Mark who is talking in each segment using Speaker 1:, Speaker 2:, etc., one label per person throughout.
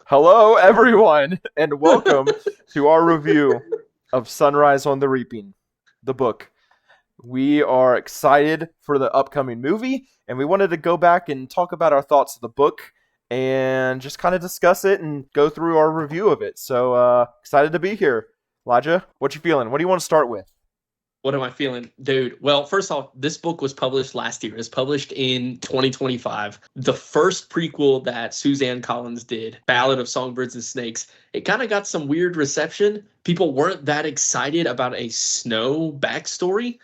Speaker 1: Hello, everyone, and welcome to our review of Sunrise on the Reaping, the book. We are excited for the upcoming movie, and we wanted to go back and talk about our thoughts of the book and just kind of discuss it and go through our review of it. So, excited to be here. Elijah, what you feeling? What do you want to start with?
Speaker 2: What am I feeling? Dude, well, first off, this book was published last year. It was published in 2025. The first prequel that Suzanne Collins did, Ballad of Songbirds and Snakes, it kind of got some weird reception. People weren't that excited about a Snow backstory.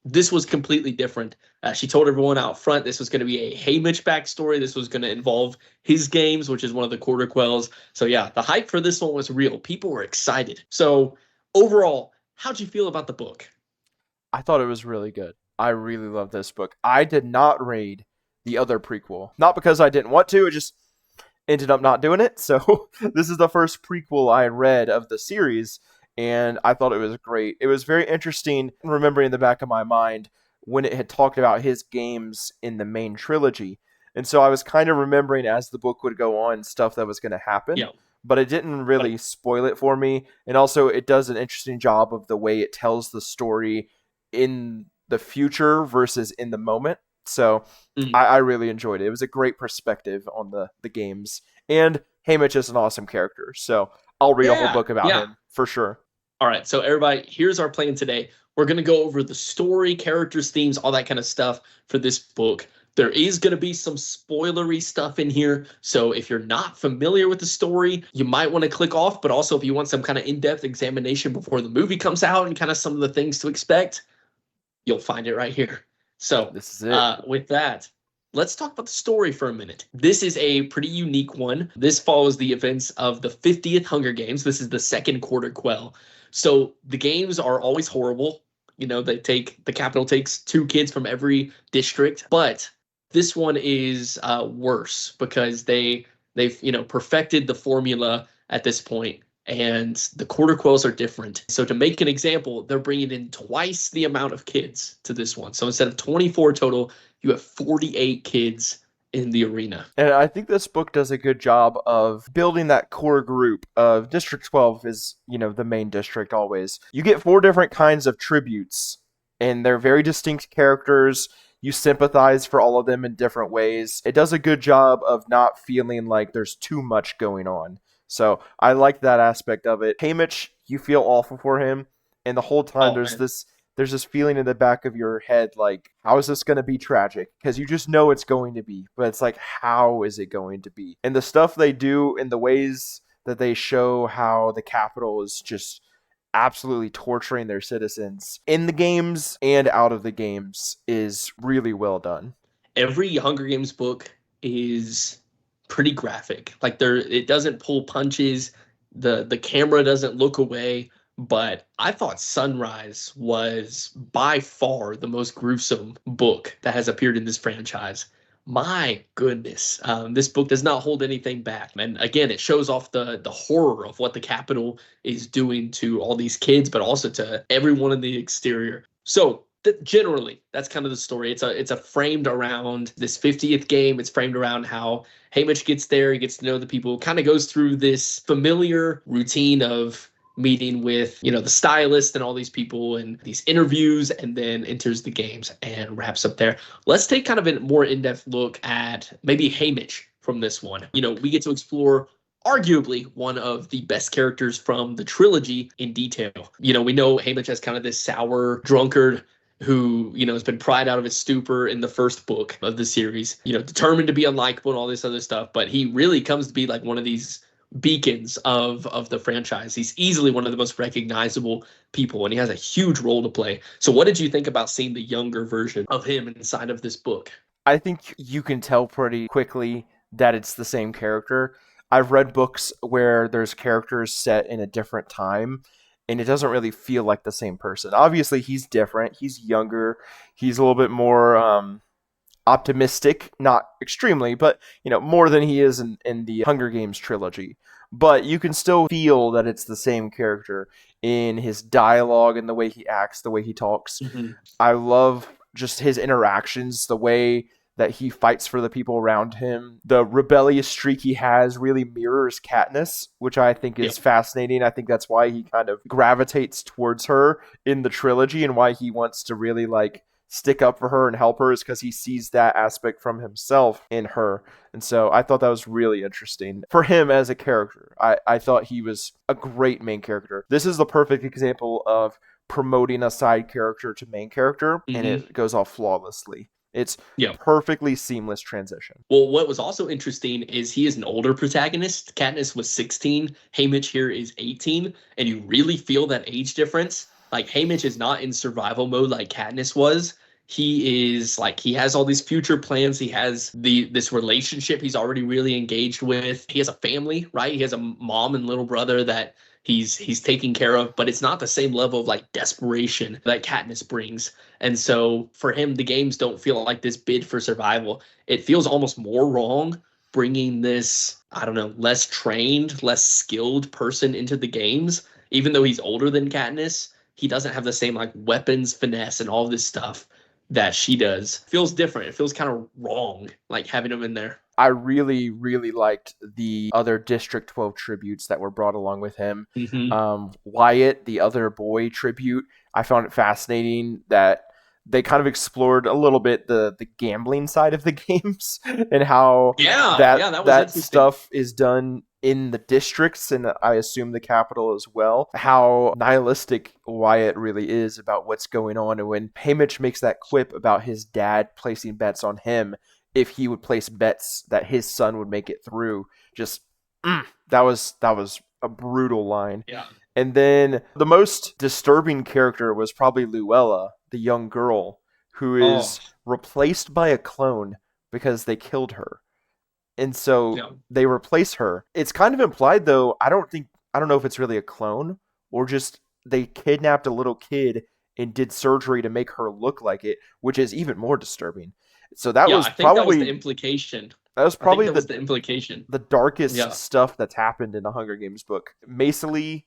Speaker 2: This was completely different. She told everyone out front this was going to be a Haymitch backstory. This was going to involve his games, which is one of the quarter quells. So yeah, the hype for this one was real. People were excited. So overall, how'd you feel about the book?
Speaker 1: I thought it was really good. I really love this book. I did not read the other prequel. Not because I didn't want to, it just ended up not doing it. So this is the first prequel I read of the series, and I thought it was great. It was very interesting remembering in the back of my mind when it had talked about his games in the main trilogy. And so I was kind of remembering as the book would go on stuff that was going to happen.
Speaker 2: Yeah.
Speaker 1: But it didn't
Speaker 2: But
Speaker 1: really spoil it for me. And also, it does an interesting job of the way it tells the story in the future versus in the moment. So
Speaker 2: mm,
Speaker 1: I really enjoyed it. It was a great perspective on the games. And Haymitch is an awesome character. So I'll read a whole
Speaker 2: yeah,
Speaker 1: book about
Speaker 2: yeah.
Speaker 1: him for sure.
Speaker 2: All right, so everybody, here's our plan today. We're going to go over the story, characters, themes, all that kind of stuff for this book. There is going to be some spoilery stuff in here. So if you're not familiar with the story, you might want to click off. But also, if you want some kind of in-depth examination before the movie comes out and kind of some of the things to expect, you'll find it right here. So,
Speaker 1: This is it.
Speaker 2: with that, let's talk about the story for a minute. This is a pretty unique one. This follows the events of the 50th Hunger Games. This is the second quarter quell. So the games are always horrible. You know, the capital takes two kids from every district, but this one is worse because they've perfected the formula at this point, and the quarter quells are different. So to make an example, they're bringing in twice the amount of kids to this one. So instead of 24 total, you have 48 kids in the arena.
Speaker 1: And I think this book does a good job of building that core group of District 12 is, the main district always. You get four different kinds of tributes, and they're very distinct characters. You sympathize for all of them in different ways. It does a good job of not feeling like there's too much going on. So I like that aspect of it. Haymitch, you feel awful for him, and the whole time
Speaker 2: Oh
Speaker 1: there's
Speaker 2: man.
Speaker 1: this feeling in the back of your head like, how is this going to be tragic? Because you just know it's going to be, but it's like, how is it going to be? And the stuff they do and the ways that they show how the capital is just absolutely torturing their citizens in the games and out of the games is really well done.
Speaker 2: Every Hunger Games book is pretty graphic. Like it doesn't pull punches. The camera doesn't look away. But I thought Sunrise was by far the most gruesome book that has appeared in this franchise. My goodness, this book does not hold anything back. And again, it shows off the horror of what the Capitol is doing to all these kids, but also to everyone in the exterior. So generally, that's kind of the story. It's a framed around this 50th game. It's framed around how Haymitch gets there. He gets to know the people. Kind of goes through this familiar routine of meeting with the stylist and all these people and these interviews, and then enters the games and wraps up there. Let's take kind of a more in-depth look at maybe Haymitch from this one. We get to explore arguably one of the best characters from the trilogy in detail. We know Haymitch as kind of this sour drunkard who has been pried out of his stupor in the first book of the series, determined to be unlikable and all this other stuff, but he really comes to be like one of these beacons of the franchise. He's easily one of the most recognizable people, and he has a huge role to play. So what did you think about seeing the younger version of him inside of this book?
Speaker 1: I think you can tell pretty quickly that it's the same character. I've read books where there's characters set in a different time, and it doesn't really feel like the same person. Obviously, he's different. He's younger. He's a little bit more optimistic, not extremely, but more than he is in the Hunger Games trilogy. But you can still feel that it's the same character in his dialogue and the way he acts, the way he talks.
Speaker 2: Mm-hmm.
Speaker 1: I love just his interactions, the way that he fights for the people around him. The rebellious streak he has really mirrors Katniss, which I think
Speaker 2: Yeah.
Speaker 1: is fascinating. I think that's why he kind of gravitates towards her in the trilogy, and why he wants to really like stick up for her and help her, is because he sees that aspect from himself in her. And so I thought that was really interesting for him as a character. I thought he was a great main character. This is the perfect example of promoting a side character to main character, and
Speaker 2: Hmm.
Speaker 1: it goes off flawlessly. It's
Speaker 2: Yeah.
Speaker 1: perfectly seamless transition.
Speaker 2: Well, what was also interesting is he is an older protagonist. Katniss was 16. Haymitch here is 18. And you really feel that age difference. Like, Haymitch is not in survival mode like Katniss was. He is like, he has all these future plans. He has this relationship he's already really engaged with. He has a family, right? He has a mom and little brother that he's taking care of, but it's not the same level of like desperation that Katniss brings. And so for him, the games don't feel like this bid for survival. It feels almost more wrong bringing this, I don't know, less trained, less skilled person into the games. Even though he's older than Katniss, he doesn't have the same like weapons finesse and all this stuff that she does. Feels different. It feels kind of wrong, like having him in there.
Speaker 1: I really, really liked the other District 12 tributes that were brought along with him.
Speaker 2: Hmm.
Speaker 1: Wyatt, the other boy tribute, I found it fascinating that they kind of explored a little bit the gambling side of the games, and how
Speaker 2: Yeah,
Speaker 1: that
Speaker 2: yeah, that was
Speaker 1: that
Speaker 2: interesting.
Speaker 1: stuff is done in the districts, and I assume the capital as well. How nihilistic Wyatt really is about what's going on, and when Haymitch makes that quip about his dad placing bets on him, if he would place bets that his son would make it through, just that was a brutal line.
Speaker 2: Yeah.
Speaker 1: And then the most disturbing character was probably Luella, the young girl, who
Speaker 2: Oh,
Speaker 1: is replaced by a clone because they killed her. And so
Speaker 2: yeah.
Speaker 1: they replace her. It's kind of implied though, I don't know if it's really a clone, or just they kidnapped a little kid and did surgery to make her look like it, which is even more disturbing. So
Speaker 2: Yeah, I think that was the implication.
Speaker 1: that was
Speaker 2: I think
Speaker 1: probably
Speaker 2: that was the implication.
Speaker 1: the darkest
Speaker 2: Yeah.
Speaker 1: stuff that's happened in a Hunger Games book. Maisie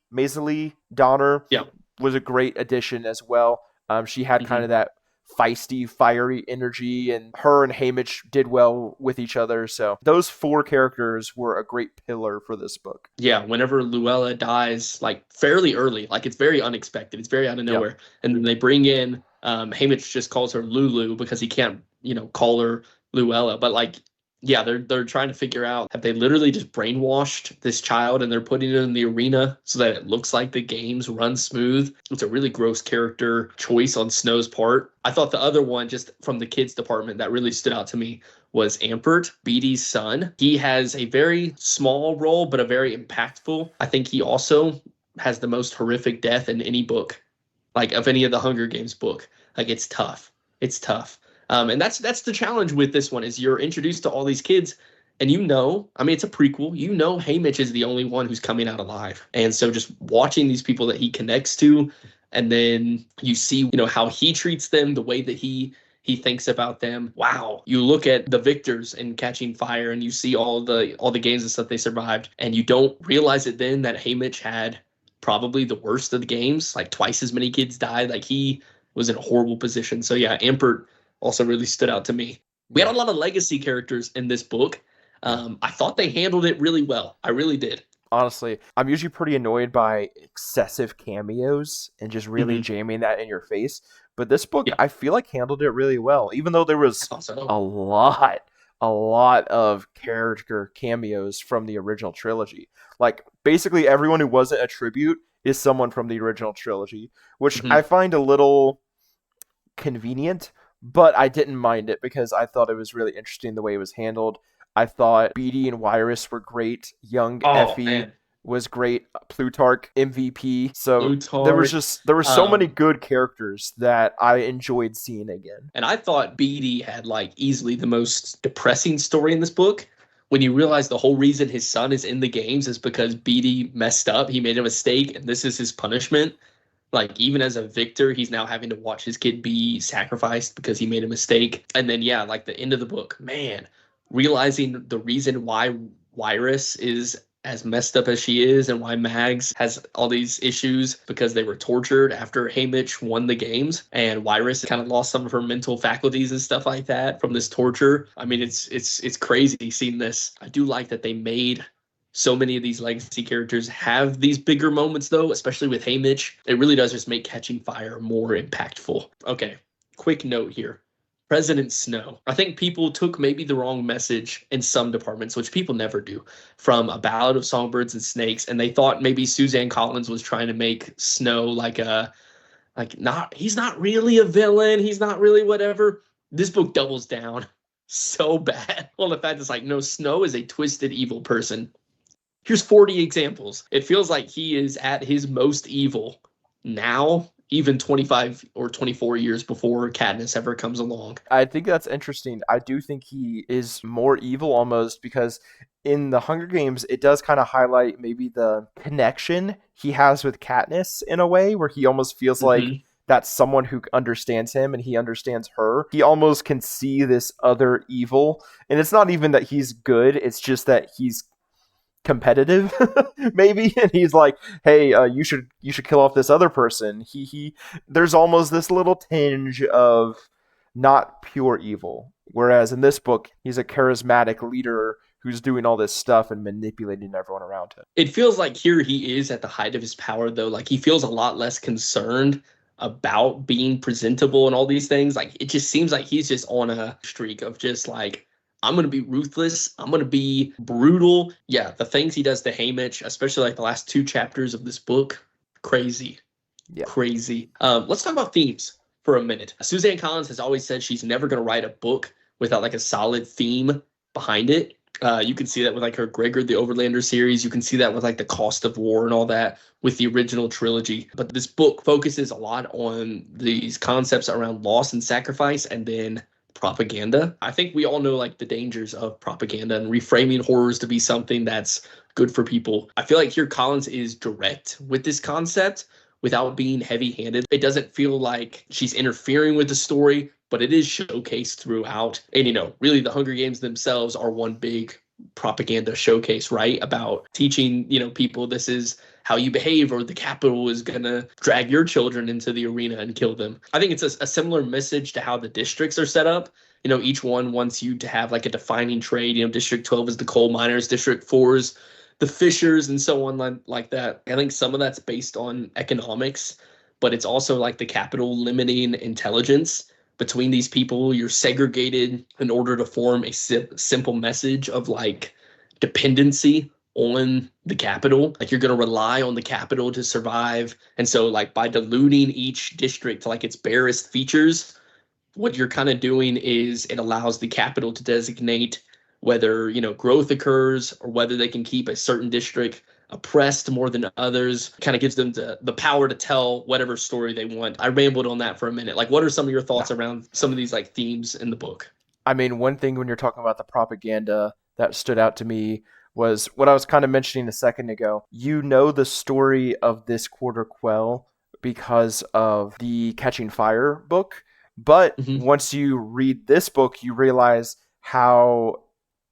Speaker 1: Donner
Speaker 2: Yeah.
Speaker 1: was a great addition as well. She had kind
Speaker 2: Hmm.
Speaker 1: of that feisty, fiery energy, and her and Haymitch did well with each other. So those four characters were a great pillar for this book.
Speaker 2: Yeah, whenever Luella dies, like fairly early, like it's very unexpected, it's very out of
Speaker 1: Yep.
Speaker 2: nowhere, and then they bring in Haymitch just calls her Lulu because he can't, call her Luella, but like, yeah, they're trying to figure out, have they literally just brainwashed this child and they're putting it in the arena so that it looks like the games run smooth? It's a really gross character choice on Snow's part. I thought the other one, just from the kids department, that really stood out to me was Ampert, Beatty's son. He has a very small role, but a very impactful. I think he also has the most horrific death in any book, like of any of the Hunger Games book. Like, it's tough. It's tough. And that's the challenge with this one, is you're introduced to all these kids, and I mean, it's a prequel. Haymitch is the only one who's coming out alive. And so just watching these people that he connects to, and then you see, how he treats them, the way that he thinks about them. Wow. You look at the victors in Catching Fire and you see all the games and stuff they survived, and you don't realize it then that Haymitch had probably the worst of the games, like twice as many kids died. Like, he was in a horrible position. So yeah, Ampert also really stood out to me. We had
Speaker 1: Yeah.
Speaker 2: a lot of legacy characters in this book.
Speaker 1: Yeah.
Speaker 2: I thought they handled it really well. I really did.
Speaker 1: Honestly, I'm usually pretty annoyed by excessive cameos and just really
Speaker 2: Hmm.
Speaker 1: jamming that in your face. But this book,
Speaker 2: Yeah,
Speaker 1: I feel like handled it really well, even though there
Speaker 2: I
Speaker 1: was
Speaker 2: thought so.
Speaker 1: a lot, a lot of character cameos from the original trilogy. Like, basically everyone who wasn't a tribute is someone from the original trilogy, which
Speaker 2: Hmm.
Speaker 1: I find a little convenient, but I didn't mind it because I thought it was really interesting the way it was handled. I thought Beatty and Wyrus were great. Young
Speaker 2: Oh
Speaker 1: Effie
Speaker 2: man,
Speaker 1: was great. Plutarch MVP. So
Speaker 2: Plutarch.
Speaker 1: there were so many
Speaker 2: Um,
Speaker 1: good characters that I enjoyed seeing again.
Speaker 2: And I thought Beatty had like easily the most depressing story in this book. When you realize the whole reason his son is in the games is because Beatty messed up, he made a mistake, and this is his punishment. Like, even as a victor, he's now having to watch his kid be sacrificed because he made a mistake. And then yeah, like the end of the book, man, realizing the reason why Wyrus is as messed up as she is and why Mags has all these issues because they were tortured after Haymitch won the games and Wyrus kind of lost some of her mental faculties and stuff like that from this torture. I mean, it's crazy seeing this. I do like that they made so many of these legacy characters have these bigger moments though, especially with Haymitch. It really does just make Catching Fire more impactful. Okay, quick note here. President Snow. I think people took maybe the wrong message in some departments, which people never do, from A Ballad of Songbirds and Snakes, and they thought maybe Suzanne Collins was trying to make Snow like he's not really a villain, he's not really whatever. This book doubles down so bad on the fact it's like, no, Snow is a twisted evil person. Here's 40 examples. It feels like he is at his most evil now, even 25 or 24 years before Katniss ever comes along.
Speaker 1: I think that's interesting. I do think he is more evil almost because in the Hunger Games, it does kind of highlight maybe the connection he has with Katniss in a way where he almost feels like
Speaker 2: Mm-hmm.
Speaker 1: that's someone who understands him and he understands her. He almost can see this other evil. And it's not even that he's good, it's just that he's competitive maybe, and he's like, hey, you should kill off this other person. He there's almost this little tinge of not pure evil, whereas in this book he's a charismatic leader who's doing all this stuff and manipulating everyone around him.
Speaker 2: It feels like here he is at the height of his power, though. Like he feels a lot less concerned about being presentable and all these things. Like it just seems like he's just on a streak of just like, I'm going to be ruthless. I'm going to be brutal. Yeah, the things he does to Haymitch, especially like the last two chapters of this book, crazy,
Speaker 1: Yeah.
Speaker 2: crazy. Let's talk about themes for a minute. Suzanne Collins has always said she's never going to write a book without like a solid theme behind it. You can see that with like her Gregor the Overlander series. You can see that with like the Cost of War and all that with the original trilogy. But this book focuses a lot on these concepts around loss and sacrifice and then propaganda. I think we all know like the dangers of propaganda and reframing horrors to be something that's good for people. I feel like here Collins is direct with this concept without being heavy-handed. It doesn't feel like she's interfering with the story, but it is showcased throughout. And, you know, really the Hunger Games themselves are one big propaganda showcase, right? About teaching, you know, people this is how you behave or the Capitol is going to drag your children into the arena and kill them. I think it's a similar message to how the districts are set up. You know, each one wants you to have like a defining trade. You know, District 12 is the coal miners, District 4 is the fishers and so on like that. I think some of that's based on economics, but it's also like the Capitol limiting intelligence between these people. You're segregated in order to form a simple message of like dependency on the Capitol. Like you're going to rely on the Capitol to survive. And so like by diluting each district to like its barest features, what you're kind of doing is it allows the Capitol to designate whether, you know, growth occurs or whether they can keep a certain district oppressed more than others. Kind of gives them the power to tell whatever story they want. I rambled on that for a minute. Like, what are some of your thoughts around some of these like themes in the book?
Speaker 1: I mean, one thing when you're talking about the propaganda that stood out to me was what I was kind of mentioning a second ago. You know the story of this quarter quell because of the Catching Fire book, but
Speaker 2: Mm-hmm.
Speaker 1: once you read this book, you realize how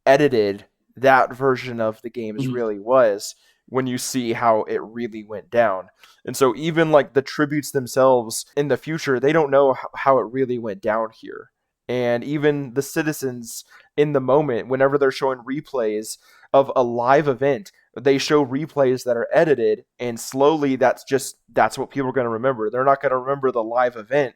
Speaker 1: edited that version of the games
Speaker 2: Mm-hmm.
Speaker 1: really was when you see how it really went down. And so even like the tributes themselves in the future, they don't know how it really went down here. And even the citizens in the moment, whenever they're showing replays of a live event, they show replays that are edited, and slowly that's what people are going to remember. They're not going to remember the live event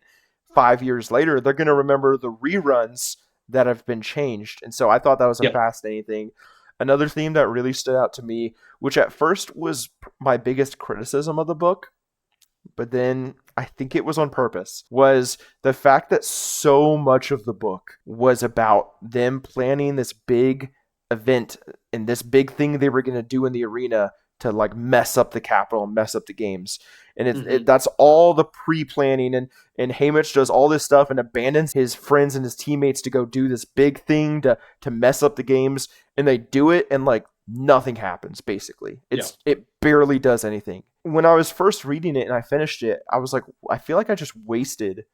Speaker 1: 5 years later. They're going to remember the reruns that have been changed. And so I thought that was a
Speaker 2: Yeah.
Speaker 1: fascinating thing. Another theme that really stood out to me, which at first was my biggest criticism of the book, but then I think it was on purpose, was the fact that so much of the book was about them planning this big event and this big thing they were going to do in the arena to like mess up the Capitol and mess up the games. And
Speaker 2: Mm-hmm.
Speaker 1: that's all the pre-planning, and Haymitch does all this stuff and abandons his friends and his teammates to go do this big thing to mess up the games, and they do it and like nothing happens basically.
Speaker 2: Yeah.
Speaker 1: It barely does anything. When I was first reading it and I finished it, I was like, I feel like I just wasted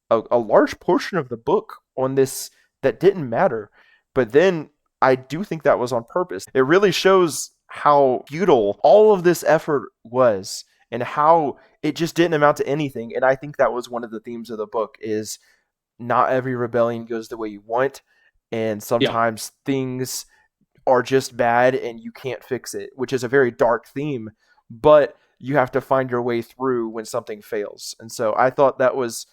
Speaker 1: a large portion of the book on this that didn't matter. But then I do think that was on purpose. It really shows how futile all of this effort was and how it just didn't amount to anything. And I think that was one of the themes of the book is not every rebellion goes the way you want, and
Speaker 2: Yeah.
Speaker 1: sometimes things are just bad and you can't fix it, which is a very dark theme, but you have to find your way through when something fails. And so I thought that was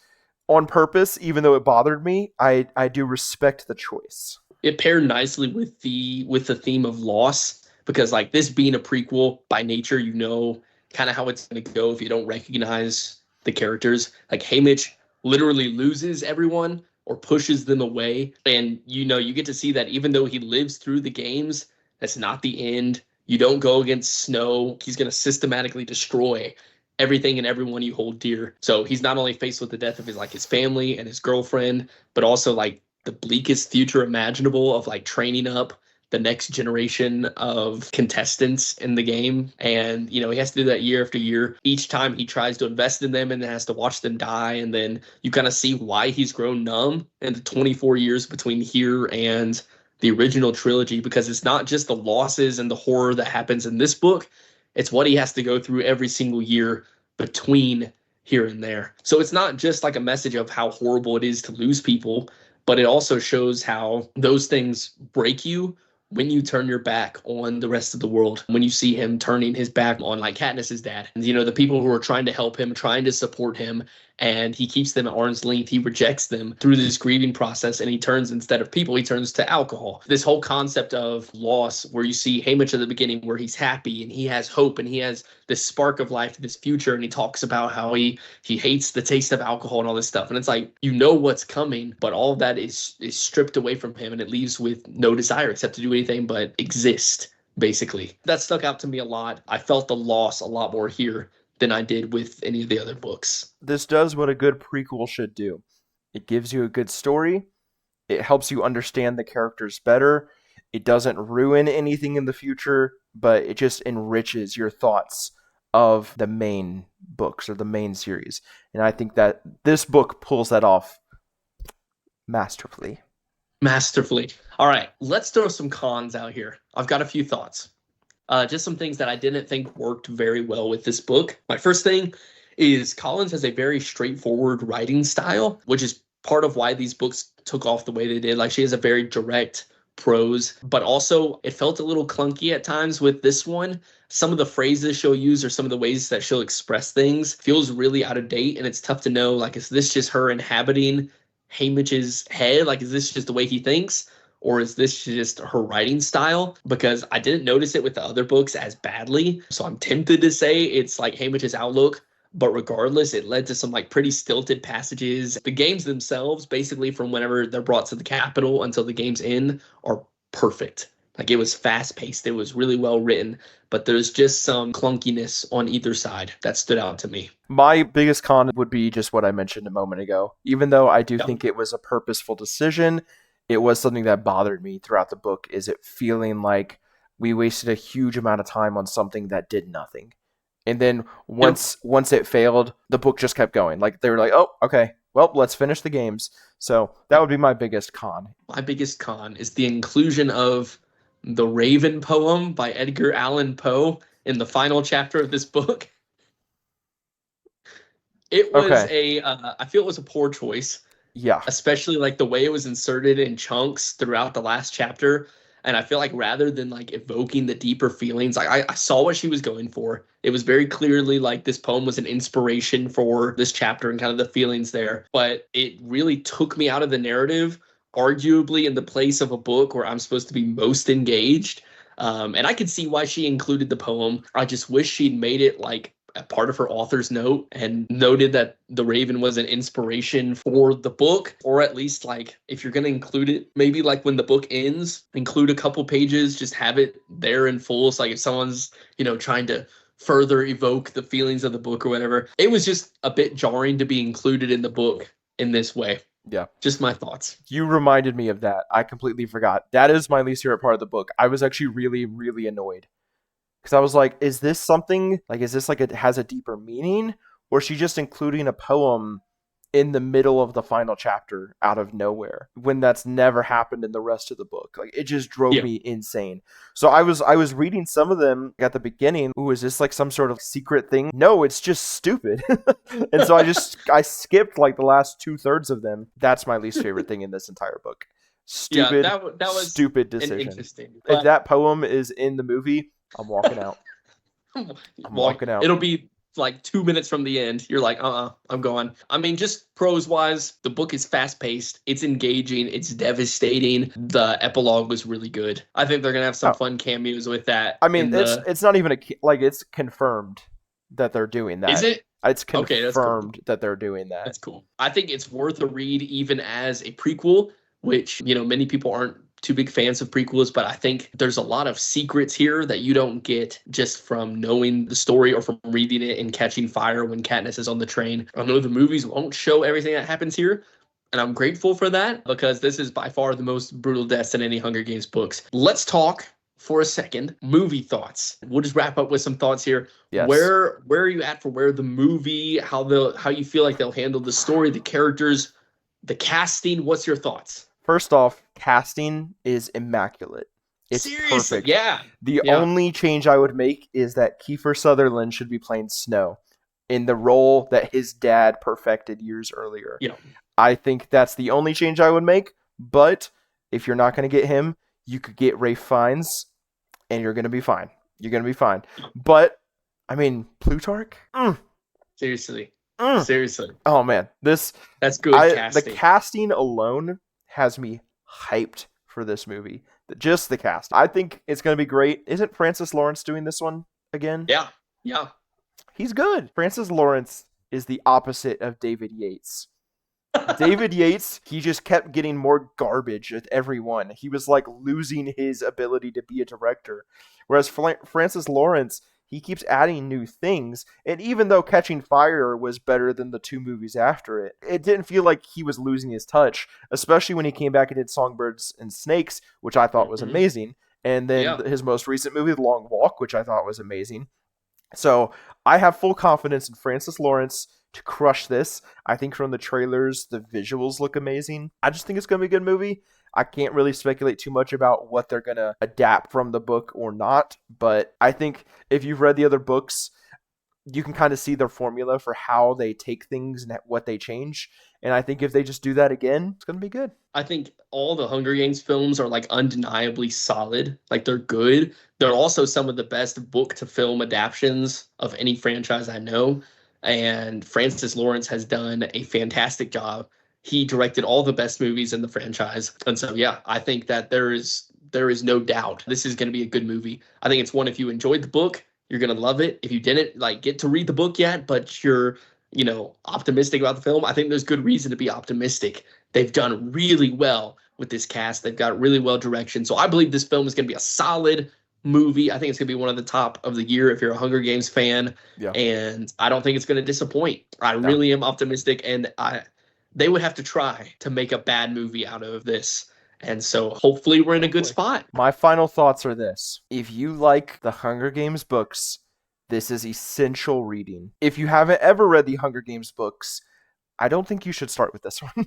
Speaker 1: on purpose, even though it bothered me. I do respect the choice.
Speaker 2: It paired nicely with the theme of loss because like this being a prequel by nature, you know kind of how it's going to go if you don't recognize the characters. Like Haymitch literally loses everyone or pushes them away, and you know you get to see that even though he lives through the games, that's not the end. You don't go against Snow. He's going to systematically destroy everything and everyone you hold dear. So he's not only faced with the death of his family and his girlfriend, but also like the bleakest future imaginable of like training up the next generation of contestants in the game. And, you know, he has to do that year after year. Each time he tries to invest in them and has to watch them die. And then you kind of see why he's grown numb in the 24 years between here and the original trilogy, because it's not just the losses and the horror that happens in this book, it's what he has to go through every single year between here and there. So it's not just like a message of how horrible it is to lose people, but it also shows how those things break you when you turn your back on the rest of the world. When you see him turning his back on like Katniss's dad, and you know the people who are trying to help him, trying to support him, and he keeps them at arm's length. He rejects them through this grieving process, and he turns, instead of people, he turns to alcohol. This whole concept of loss, where you see Haymitch at the beginning, where he's happy and he has hope and he has this spark of life, this future, and he talks about how he hates the taste of alcohol and all this stuff. And it's like, you know what's coming, but all of that is stripped away from him, and it leaves with no desire except to do anything but exist, basically. That stuck out to me a lot. I felt the loss a lot more here than I did with any of the other books.
Speaker 1: This does what a good prequel should do. It gives you a good story. It helps you understand the characters better. It doesn't ruin anything in the future, but it just enriches your thoughts of the main books or the main series. And I think that this book pulls that off masterfully.
Speaker 2: Masterfully. All right, let's throw some cons out here. I've got a few thoughts. Just some things that I didn't think worked very well with this book. My first thing is Collins has a very straightforward writing style, which is part of why these books took off the way they did. Like she has a very direct prose, but also it felt a little clunky at times with this one. Some of the phrases she'll use or some of the ways that she'll express things feels really out of date, and it's tough to know, like, is this just her inhabiting Haymitch's head? Like, is this just the way he thinks? Or is this just her writing style? Because I didn't notice it with the other books as badly. So I'm tempted to say it's like Haymitch's outlook. But regardless, it led to some like pretty stilted passages. The games themselves, basically from whenever they're brought to the capital until the game's end, are perfect. Like it was fast paced. It was really well written. But there's just some clunkiness on either side that stood out to me.
Speaker 1: My biggest con would be just what I mentioned a moment ago. Even though I do
Speaker 2: Yeah.
Speaker 1: think it was a purposeful decision, it was something that bothered me throughout the book. Is it feeling like we wasted a huge amount of time on something that did nothing? And then
Speaker 2: Yep.
Speaker 1: once it failed, the book just kept going. Like they were like, "Oh, okay. Well, let's finish the games." So that would be my biggest con.
Speaker 2: My biggest con is the inclusion of the Raven poem by Edgar Allan Poe in the final chapter of this book. It was
Speaker 1: Okay.
Speaker 2: I feel it was a poor choice,
Speaker 1: Yeah.
Speaker 2: especially like the way it was inserted in chunks throughout the last chapter. And I feel like rather than like evoking the deeper feelings, like I saw what she was going for. It was very clearly like this poem was an inspiration for this chapter and kind of the feelings there. But it really took me out of the narrative, arguably in the place of a book where I'm supposed to be most engaged. And I could see why she included the poem. I just wish she'd made it like a part of her author's note and noted that the Raven was an inspiration for the book, or at least like if you're going to include it, maybe like when the book ends, include a couple pages, just have it there in full. So like if someone's, you know, trying to further evoke the feelings of the book or whatever, it was just a bit jarring to be included in the book in this way.
Speaker 1: Yeah.
Speaker 2: Just my thoughts.
Speaker 1: You reminded me of that. I completely forgot. That is my least favorite part of the book. I was actually really, really annoyed because I was like, is this something like, is this like it has a deeper meaning, or is she just including a poem in the middle of the final chapter out of nowhere when that's never happened in the rest of the book. Like it just drove
Speaker 2: Yeah.
Speaker 1: me insane. So I was reading some of them at the beginning. Ooh, is this like some sort of secret thing? No, it's just stupid. And so I skipped like the last 2/3 of them. That's my least favorite thing in this entire book.
Speaker 2: Yeah,
Speaker 1: Stupid,
Speaker 2: that was
Speaker 1: stupid
Speaker 2: an
Speaker 1: decision.
Speaker 2: interesting.
Speaker 1: If
Speaker 2: But
Speaker 1: that poem is in the movie, I'm walking out. I'm
Speaker 2: well,
Speaker 1: walking out.
Speaker 2: it'll be like 2 minutes from the end. You're like, I'm going. I mean, just prose wise, the book is fast paced. It's engaging. It's devastating. The epilogue was really good. I think they're gonna have some
Speaker 1: Oh,
Speaker 2: fun cameos with that.
Speaker 1: I mean,
Speaker 2: In
Speaker 1: it's
Speaker 2: the
Speaker 1: it's not even like it's confirmed that they're doing
Speaker 2: is
Speaker 1: that.
Speaker 2: it
Speaker 1: It's
Speaker 2: okay? That's cool.
Speaker 1: confirmed that they're doing that.
Speaker 2: That's cool. I think it's worth a read even as a prequel, which, many people aren't too big fans of prequels, but I think there's a lot of secrets here that you don't get just from knowing the story or from reading it and catching fire when Katniss is on the train. I know the movies won't show everything that happens here, and I'm grateful for that because this is by far the most brutal deaths in any Hunger Games books. Let's talk for a second movie thoughts. We'll just wrap up with some thoughts here.
Speaker 1: Yes.
Speaker 2: Where are you at for where the movie, how you feel like they'll handle the story, the characters, the casting? What's your thoughts?
Speaker 1: First off, casting is immaculate. It's
Speaker 2: Seriously,
Speaker 1: perfect.
Speaker 2: yeah.
Speaker 1: The
Speaker 2: Yeah.
Speaker 1: only change I would make is that Kiefer Sutherland should be playing Snow in the role that his dad perfected years earlier.
Speaker 2: Yeah.
Speaker 1: I think that's the only change I would make, but if you're not going to get him, you could get Rafe Fiennes and you're going to be fine. You're going to be fine. But, I mean, Plutarch?
Speaker 2: Seriously.
Speaker 1: Mm.
Speaker 2: Seriously.
Speaker 1: Oh, man.
Speaker 2: That's good
Speaker 1: The
Speaker 2: casting.
Speaker 1: casting alone has me hyped for this movie. Just the cast. I think it's going to be great. Isn't Francis Lawrence doing this one again?
Speaker 2: Yeah. Yeah.
Speaker 1: He's good. Francis Lawrence is the opposite of David Yates. David Yates, he just kept getting more garbage with every one. He was like losing his ability to be a director. Whereas Francis Lawrence, he keeps adding new things. And even though Catching Fire was better than the 2 movies after it, it didn't feel like he was losing his touch, especially when he came back and did Songbirds and Snakes, which I thought was amazing. And then his most recent movie, The Long Walk, which I thought was amazing. So I have full confidence in Francis Lawrence to crush this. I think from the trailers, the visuals look amazing. I just think it's going to be a good movie. I can't really speculate too much about what they're going to adapt from the book or not, but I think if you've read the other books, you can kind of see their formula for how they take things and what they change. And I think if they just do that again, it's going to be good.
Speaker 2: I think all the Hunger Games films are like undeniably solid. Like they're good. They're also some of the best book to film adaptions of any franchise I know. And Francis Lawrence has done a fantastic job. He directed all the best movies in the franchise. And so, yeah, I think that there is no doubt this is going to be a good movie. I think it's one, if you enjoyed the book, you're going to love it. If you didn't like get to read the book yet, but you're, optimistic about the film, I think there's good reason to be optimistic. They've done really well with this cast. They've got really well direction. So I believe this film is going to be a solid movie. I think it's going to be one of the top of the year if you're a Hunger Games fan.
Speaker 1: Yeah.
Speaker 2: And I don't think it's going to disappoint. I really am optimistic, and they would have to try to make a bad movie out of this. And so hopefully we're in a good spot.
Speaker 1: My final thoughts are this. If you like the Hunger Games books, this is essential reading. If you haven't ever read the Hunger Games books, I don't think you should start with this one.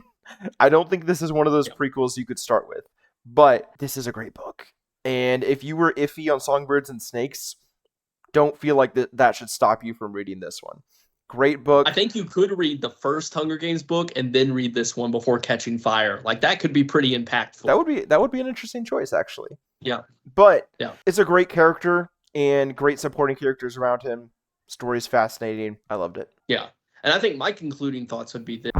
Speaker 1: I don't think this is one of those prequels you could start with. But this is a great book. And if you were iffy on Songbirds and Snakes, don't feel like that should stop you from reading this one. Great book.
Speaker 2: I think you could read the first Hunger Games book and then read this one before Catching Fire. Like that could be pretty impactful.
Speaker 1: That would be an interesting choice, actually.
Speaker 2: Yeah.
Speaker 1: But it's a great character and great supporting characters around him. Story's fascinating. I loved it.
Speaker 2: Yeah. And I think my concluding thoughts would be this.